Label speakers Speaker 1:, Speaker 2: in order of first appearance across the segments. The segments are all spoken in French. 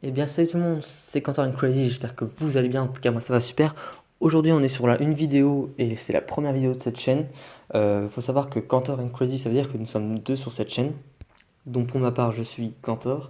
Speaker 1: Eh bien salut tout le monde, c'est Cantor and Crazy, j'espère que vous allez bien, en tout cas moi ça va super. Aujourd'hui on est sur une vidéo et c'est la première vidéo de cette chaîne. Faut savoir que Cantor and Crazy ça veut dire que nous sommes deux sur cette chaîne. Donc pour ma part je suis Cantor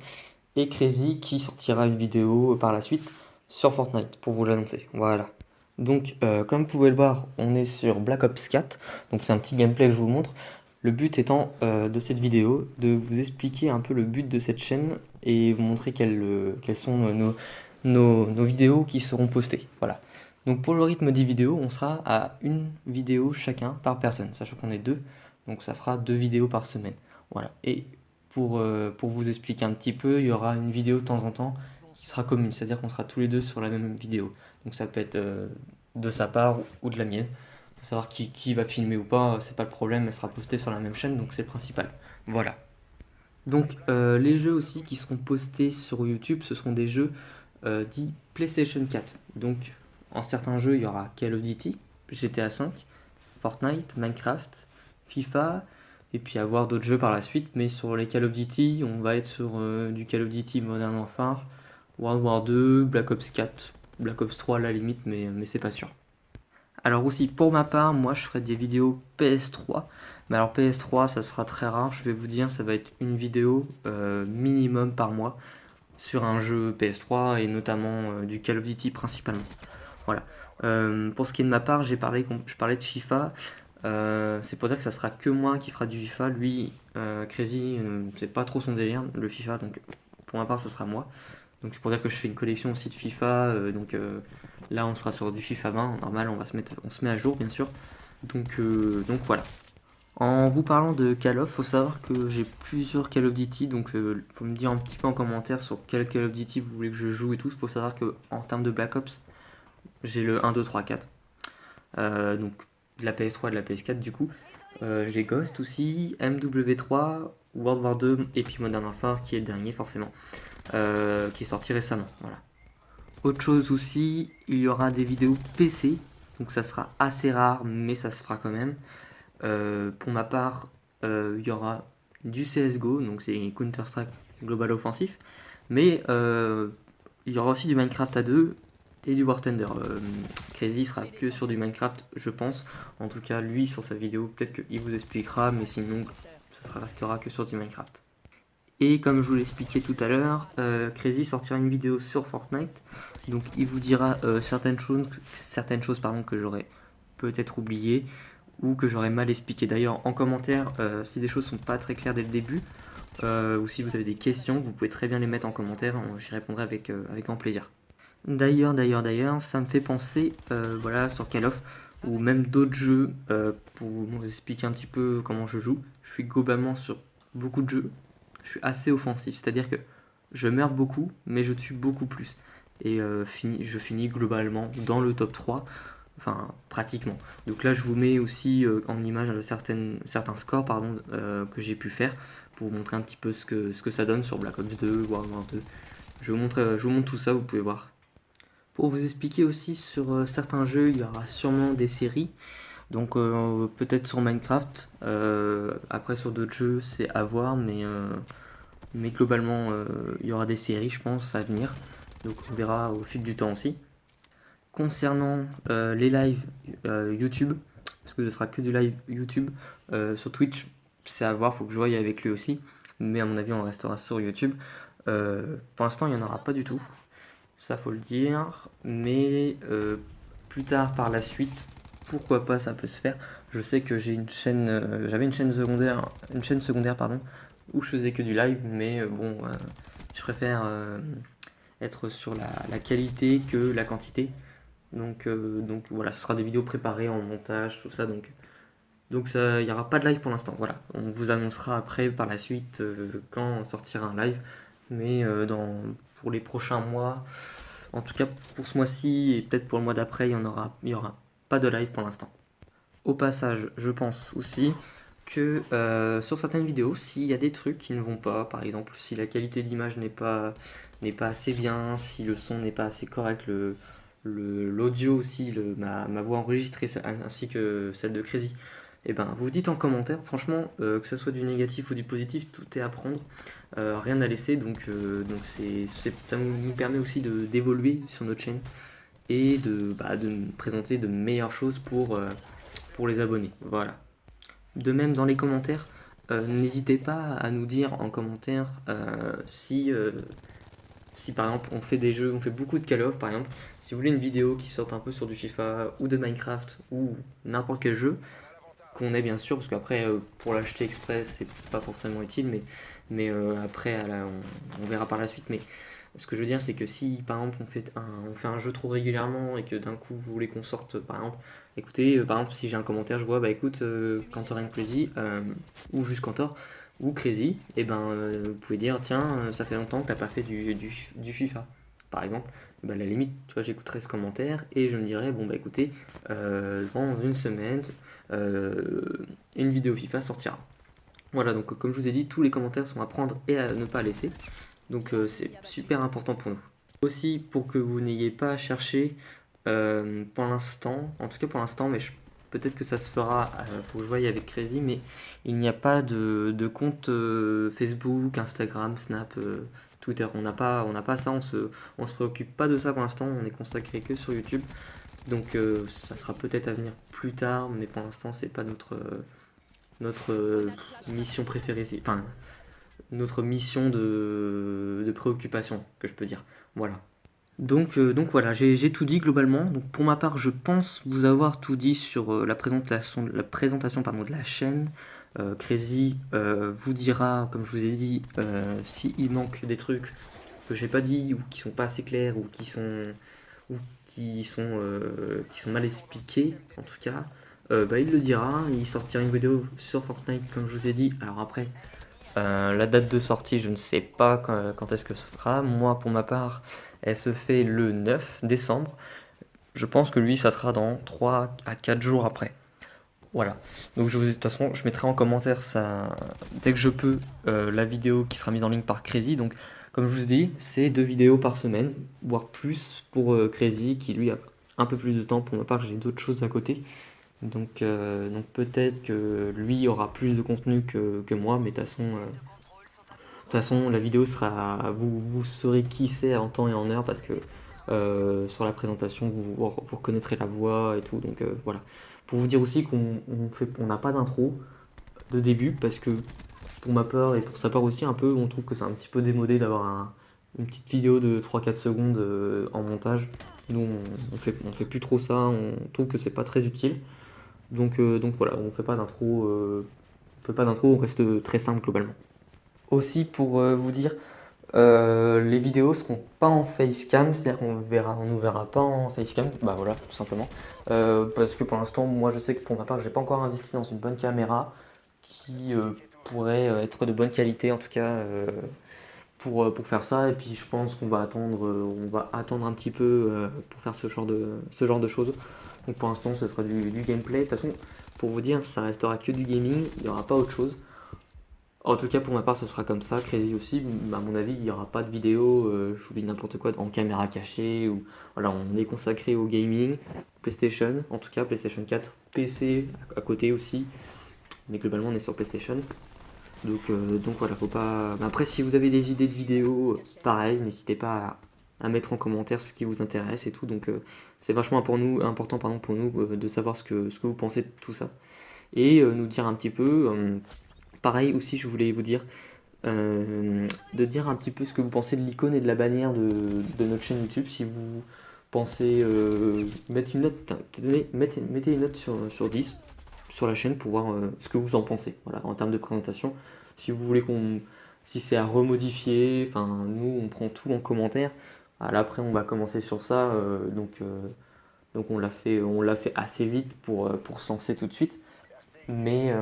Speaker 1: et Crazy qui sortira une vidéo par la suite sur Fortnite pour vous l'annoncer. Voilà. Donc comme vous pouvez le voir on est sur Black Ops 4, donc c'est un petit gameplay que je vous montre. Le but étant de cette vidéo de vous expliquer un peu le but de cette chaîne et vous montrer quelles sont nos vidéos qui seront postées. Voilà. Donc pour le rythme des vidéos, on sera à une vidéo chacun par personne, sachant qu'on est deux, donc ça fera deux vidéos par semaine. Voilà. Et pour vous expliquer un petit peu, il y aura une vidéo de temps en temps qui sera commune, c'est-à-dire qu'on sera tous les deux sur la même vidéo. Donc ça peut être de sa part ou de la mienne. Faut savoir qui va filmer ou pas, c'est pas le problème, elle sera postée sur la même chaîne, donc c'est le principal. Voilà. Donc les jeux aussi qui seront postés sur YouTube, ce seront des jeux dits PlayStation 4. Donc en certains jeux, il y aura Call of Duty, GTA 5, Fortnite, Minecraft, FIFA, et puis avoir d'autres jeux par la suite. Mais sur les Call of Duty, on va être sur du Call of Duty Modern Warfare, World War 2, Black Ops 4, Black Ops 3 à la limite, mais c'est pas sûr. Alors aussi, pour ma part, moi je ferai des vidéos PS3. Mais alors PS3, ça sera très rare, je vais vous dire, ça va être une vidéo minimum par mois sur un jeu PS3 et notamment du Call of Duty principalement. Voilà. Pour ce qui est de ma part, je parlais de FIFA. C'est pour dire que ça sera que moi qui fera du FIFA. Lui, Crazy, c'est pas trop son délire, le FIFA, donc pour ma part, ça sera moi. Donc c'est pour dire que je fais une collection aussi de FIFA. Là, on sera sur du FIFA 20. Normal, on se met à jour, bien sûr. Donc voilà. En vous parlant de Call of, faut savoir que j'ai plusieurs Call of Duty, donc faut me dire un petit peu en commentaire sur quel Call of Duty vous voulez que je joue et tout. Faut savoir que en termes de Black Ops, j'ai le 1, 2, 3, 4. Donc de la PS3 et de la PS4 du coup. J'ai Ghost aussi, MW3, World War 2 et puis Modern Warfare qui est le dernier forcément, qui est sorti récemment. Voilà. Autre chose aussi, il y aura des vidéos PC, donc ça sera assez rare mais ça se fera quand même. Pour ma part, il y aura du CSGO, donc c'est Counter-Strike Global Offensive, mais il y aura aussi du Minecraft à 2 et du War Thunder. Crazy sera que sur du Minecraft, je pense. En tout cas, lui, sur sa vidéo, peut-être qu'il vous expliquera, mais sinon, restera que sur du Minecraft. Et comme je vous l'expliquais tout à l'heure, Crazy sortira une vidéo sur Fortnite, donc il vous dira certaines choses pardon, que j'aurais peut-être oubliées ou que j'aurais mal expliqué. D'ailleurs, en commentaire, si des choses sont pas très claires dès le début, ou si vous avez des questions, vous pouvez très bien les mettre en commentaire, j'y répondrai avec grand plaisir. D'ailleurs, ça me fait penser, voilà, sur Call of, ou même d'autres jeux, pour vous expliquer un petit peu comment je joue. Je suis globalement sur beaucoup de jeux, je suis assez offensif, c'est-à-dire que je meurs beaucoup, mais je tue beaucoup plus. Et je finis globalement dans le top 3, enfin pratiquement. Donc là je vous mets aussi en image certains scores que j'ai pu faire pour vous montrer un petit peu ce que ça donne sur Black Ops 2, World War 2. Je vous montre tout ça, vous pouvez voir. Pour vous expliquer aussi sur certains jeux, il y aura sûrement des séries. Donc peut-être sur Minecraft, après sur d'autres jeux c'est à voir, mais globalement il y aura des séries je pense à venir. Donc on verra au fil du temps aussi. Concernant les lives YouTube, parce que ce sera que du live YouTube, sur Twitch, c'est à voir, faut que je voie avec lui aussi. Mais à mon avis, on restera sur YouTube. Pour l'instant, il n'y en aura pas du tout, ça faut le dire. Mais plus tard, par la suite, pourquoi pas, ça peut se faire. Je sais que j'avais une chaîne secondaire pardon, où je faisais que du live, mais bon, je préfère être sur la qualité que la quantité. Donc voilà, ce sera des vidéos préparées en montage, tout ça. Donc ça, il n'y aura pas de live pour l'instant. Voilà, on vous annoncera après par la suite quand sortira un live. Mais pour les prochains mois, en tout cas pour ce mois-ci et peut-être pour le mois d'après, il y aura pas de live pour l'instant. Au passage, je pense aussi que sur certaines vidéos, s'il y a des trucs qui ne vont pas, par exemple si la qualité d'image n'est pas assez bien, si le son n'est pas assez correct, l'audio aussi, ma voix enregistrée ainsi que celle de Crazy et ben vous dites en commentaire, franchement, que ce soit du négatif ou du positif, tout est à prendre, rien à laisser, donc ça nous permet aussi d'évoluer sur notre chaîne et de me présenter de meilleures choses pour les abonnés, voilà. De même, dans les commentaires, n'hésitez pas à nous dire en commentaire si par exemple on fait des jeux, on fait beaucoup de Call of par exemple, si vous voulez une vidéo qui sorte un peu sur du FIFA ou de Minecraft ou n'importe quel jeu, qu'on ait bien sûr, parce qu'après pour l'acheter express c'est pas forcément utile, mais après on verra par la suite. Mais ce que je veux dire c'est que si par exemple on fait un jeu trop régulièrement et que d'un coup vous voulez qu'on sorte par exemple, écoutez, par exemple si j'ai un commentaire je vois bah écoute Cantor and Crazy ou juste Cantor ou Crazy, et ben vous pouvez dire tiens ça fait longtemps que t'as pas fait du FIFA par exemple. Bah, à la limite, tu vois, j'écouterai ce commentaire et je me dirais, bon bah écoutez, dans une semaine, euh, une vidéo FIFA sortira. Voilà, donc comme je vous ai dit, tous les commentaires sont à prendre et à ne pas laisser. Donc c'est super important pour nous. Aussi, pour que vous n'ayez pas à chercher pour l'instant, en tout cas pour l'instant, mais peut-être que ça se fera, faut que je voie avec Crazy, mais il n'y a pas de compte Facebook, Instagram, Snap, Twitter. On n'a pas ça, on se préoccupe pas de ça pour l'instant, on est consacré que sur YouTube. Donc ça sera peut-être à venir plus tard, mais pour l'instant c'est pas notre mission préférée, enfin notre mission de préoccupation que je peux dire. Voilà. Donc voilà, j'ai tout dit globalement. Donc pour ma part, je pense vous avoir tout dit sur la présentation pardon, de la chaîne. Crazy vous dira, comme je vous ai dit, s'il manque des trucs que j'ai pas dit ou qui sont pas assez clairs ou qui sont mal expliqués en tout cas. Bah, il le dira, il sortira une vidéo sur Fortnite comme je vous ai dit. Alors après, la date de sortie, je ne sais pas quand est-ce que ce sera. Moi, pour ma part, elle se fait le 9 décembre. Je pense que lui, ça sera dans 3 à 4 jours après. Voilà. Donc, de toute façon, je mettrai en commentaire ça, dès que je peux la vidéo qui sera mise en ligne par Crazy. Donc, comme je vous ai dit, c'est 2 vidéos par semaine, voire plus pour Crazy, qui lui a un peu plus de temps. Pour ma part, j'ai d'autres choses à côté. Donc peut-être que lui aura plus de contenu que moi, mais de toute façon, la vidéo sera. Vous saurez qui c'est en temps et en heure parce que sur la présentation, vous reconnaîtrez la voix et tout. Donc voilà. Pour vous dire aussi on n'a pas d'intro de début parce que pour ma part et pour sa part aussi, un peu, on trouve que c'est un petit peu démodé d'avoir une petite vidéo de 3-4 secondes en montage. Nous, on fait plus trop ça. On trouve que c'est pas très utile. Donc voilà, on fait pas d'intro, on reste très simple globalement. Aussi pour vous dire, les vidéos seront pas en facecam, c'est-à-dire on nous verra pas en facecam, bah voilà, tout simplement. Parce que pour l'instant, moi je sais que pour ma part, j'ai pas encore investi dans une bonne caméra qui pourrait être de bonne qualité en tout cas pour faire ça. Et puis je pense qu'on va attendre un petit peu pour faire ce genre de choses. Donc pour l'instant, ce sera du gameplay. De toute façon, pour vous dire, ça restera que du gaming, il n'y aura pas autre chose. En tout cas, pour ma part, ça sera comme ça. Crazy aussi, à mon avis, il n'y aura pas de vidéo, je vous dis n'importe quoi, en caméra cachée. Ou, voilà, on est consacré au gaming, PlayStation, en tout cas, PlayStation 4, PC à côté aussi. Mais globalement, on est sur PlayStation. Donc voilà, faut pas. Mais après, si vous avez des idées de vidéos, pareil, n'hésitez pas à mettre en commentaire ce qui vous intéresse et tout. Donc c'est vachement important pour nous de savoir ce que vous pensez de tout ça. Et nous dire un petit peu. Pareil aussi, je voulais vous dire de dire un petit peu ce que vous pensez de l'icône et de la bannière de notre chaîne YouTube. Si vous pensez mettre une note, mettez une note sur 10 sur la chaîne pour voir ce que vous en pensez. Voilà, en termes de présentation. Si vous voulez si c'est à remodifier, enfin nous on prend tout en commentaire. Voilà, après on va commencer sur ça, donc on l'a fait assez vite pour se lancer tout de suite. Mais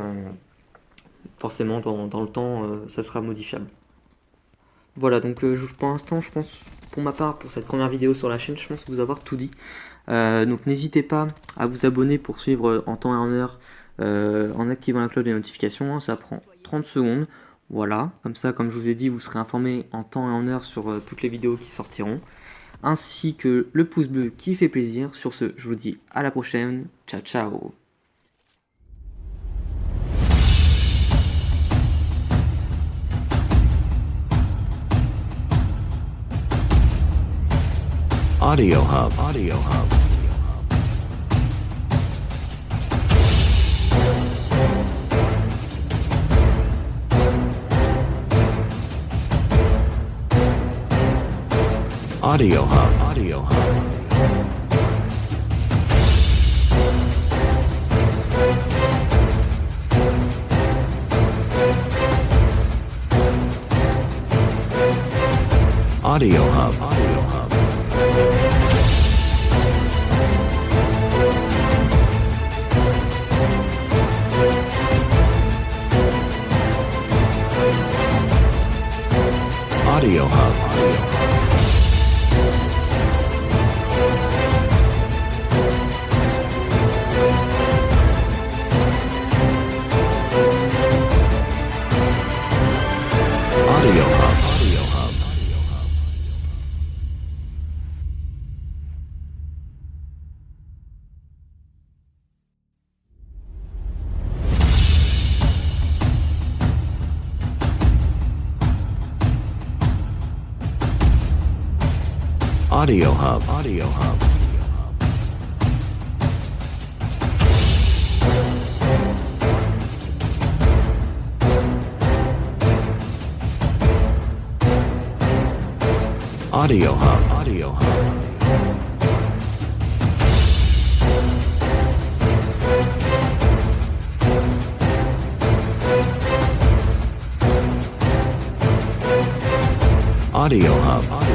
Speaker 1: forcément dans le temps ça sera modifiable. Voilà, donc pour l'instant je pense pour ma part pour cette première vidéo sur la chaîne je pense vous avoir tout dit. Donc n'hésitez pas à vous abonner pour suivre en temps et en heure en activant la cloche des notifications, hein, ça prend 30 secondes. Voilà, comme ça, comme je vous ai dit, vous serez informé en temps et en heure sur toutes les vidéos qui sortiront, ainsi que le pouce bleu qui fait plaisir. Sur ce, je vous dis à la prochaine, ciao ciao.
Speaker 2: Audio Hub. Audio Hub. Audio Hub. Audio Hub. Audio Hub. Audio Hub. Audio Hub. Audio Hub. Audio Hub. Audio Hub. Audio Hub. Audio Hub. Audio Hub. Audio Hub. Audio Hub.